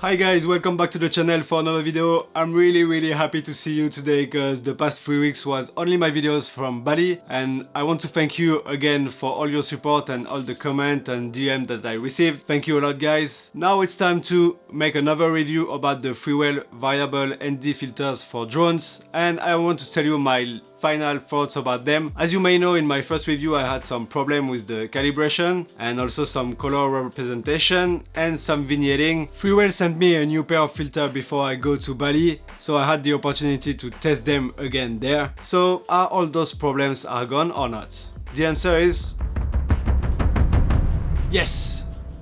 Hi guys, welcome back to the channel for another video. I'm really happy to see you today because the past 3 weeks was only my videos from Bali, and I want to thank you again for all your support and all the comment and DM that I received. Thank you a lot guys. Now it's time to make another review about the Freewell variable ND filters for drones, and I want to tell you my final thoughts about them. As you may know, in my first review I had some problem with the calibration and also some color representation and some vignetting. Freewell sent me a new pair of filters before I go to Bali, so I had the opportunity to test them again there. So are all those problems are gone or not? The answer is yes!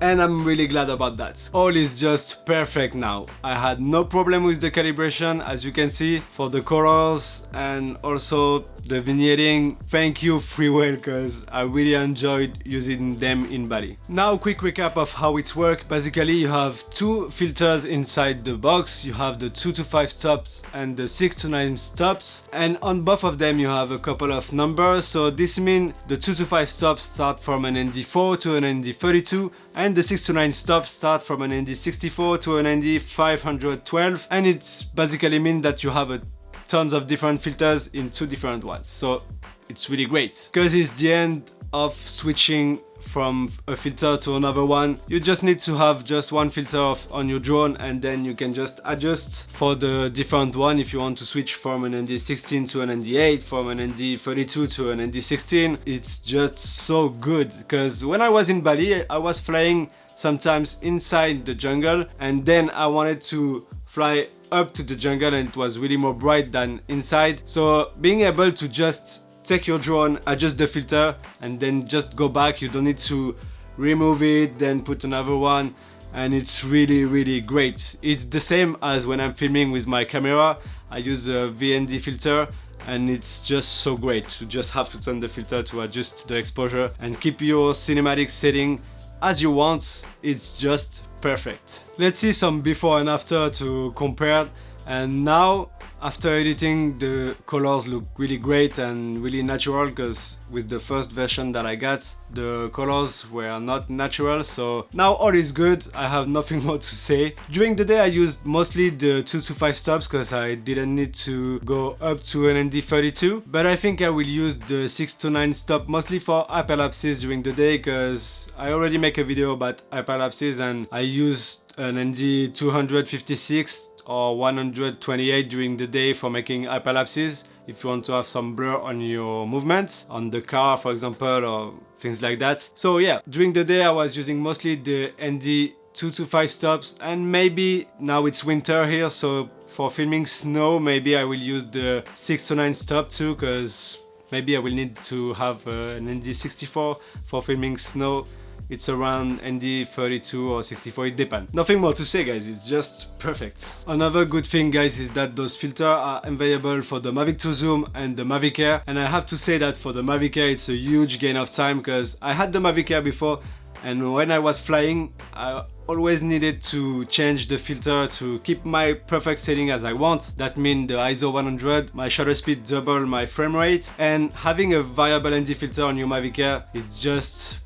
And I'm really glad about that. All is just perfect now. I had no problem with the calibration, as you can see, for the colors and also the vignetting. Thank you Freewell, because I really enjoyed using them in Bali. Now quick recap of how it works. Basically you have two filters inside the box. You have the 2 to 5 stops and the 6 to 9 stops, and on both of them you have a couple of numbers. So this means the 2 to 5 stops start from an ND4 to an ND32, and the 6 to 9 stops start from an ND64 to an ND512, and it's basically mean that you have tons of different filters in two different ones. So it's really great because it's the end of switching from a filter to another one. You just need to have just one filter on your drone, and then you can just adjust for the different one if you want to switch from an ND16 to an ND8, from an ND32 to an ND16. It's just so good because when I was in Bali I was flying sometimes inside the jungle, and then I wanted to fly up to the jungle and it was really more bright than inside. So being able to just take your drone, adjust the filter, and then just go back, you don't need to remove it, then put another one, and it's really great. It's the same as when I'm filming with my camera. I use a VND filter, and it's just so great. You just have to turn the filter to adjust the exposure and keep your cinematic setting as you want. It's just perfect. Let's see some before and after to compare. And now after editing, the colors look really great and really natural, because with the first version that I got, the colors were not natural. So now all is good. I have nothing more to say. During the day I used mostly the 2 to 5 stops because I didn't need to go up to an ND32, but I think I will use the 6 to 9 stop mostly for hyperlapses during the day, because I already make a video about hyperlapses and I used an ND256 or 128 during the day for making hyperlapses if you want to have some blur on your movements on the car, for example, or things like that. So yeah, during the day I was using mostly the ND 2 to 5 stops, and maybe now it's winter here, so for filming snow maybe I will use the 6 to 9 stop too, because maybe I will need to have an ND64 for filming snow. It's around ND32 or 64, it depends. Nothing more to say guys, it's just perfect. Another good thing guys is that those filters are available for the Mavic 2 Zoom and the Mavic Air, and I have to say that for the Mavic Air it's a huge gain of time, because I had the Mavic Air before, and when I was flying I always needed to change the filter to keep my perfect setting as I want. That means the ISO 100, my shutter speed double my frame rate, and having a variable ND filter on your Mavic Air is just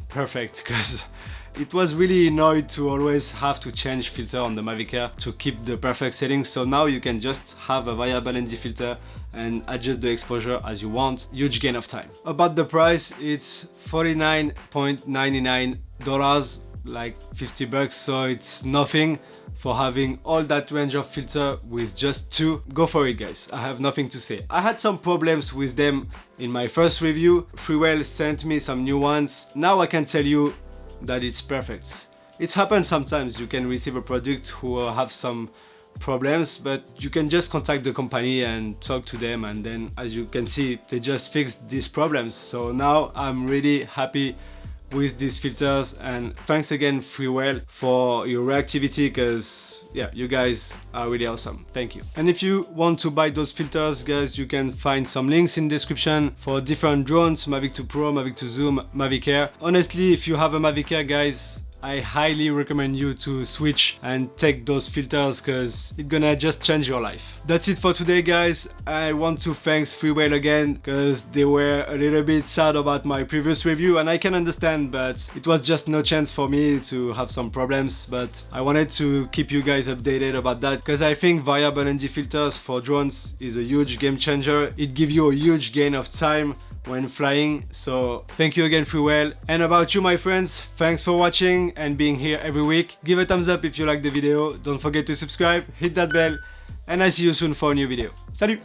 perfect, because it was really annoyed to always have to change filter on the Mavic Air to keep the perfect settings. So now you can just have a variable ND filter and adjust the exposure as you want. Huge gain of time. About the price, it's $49.99, like 50 bucks, so it's nothing for having all that range of filter with just two. Go for it guys, I have nothing to say. I had some problems with them in my first review. Freewell sent me some new ones. Now I can tell you that it's perfect. It happens sometimes, you can receive a product who have some problems, but you can just contact the company and talk to them, and then as you can see they just fixed these problems. So now I'm really happy with these filters, and thanks again Freewell for your reactivity, because yeah, you guys are really awesome. Thank you. And if you want to buy those filters guys, you can find some links in the description for different drones: Mavic 2 Pro, Mavic 2 Zoom, Mavic Air. Honestly, if you have a Mavic Air guys, I highly recommend you to switch and take those filters because it's gonna just change your life. That's it for today, guys. I want to thank Freewell again because they were a little bit sad about my previous review, and I can understand, but it was just no chance for me to have some problems. But I wanted to keep you guys updated about that because I think variable ND filters for drones is a huge game changer. It gives you a huge gain of time when flying. So thank you again, Freewell. And about you, my friends, thanks for watching and being here every week. Give a thumbs up if you like the video. Don't forget to subscribe, hit that bell, and I see you soon for a new video. Salut!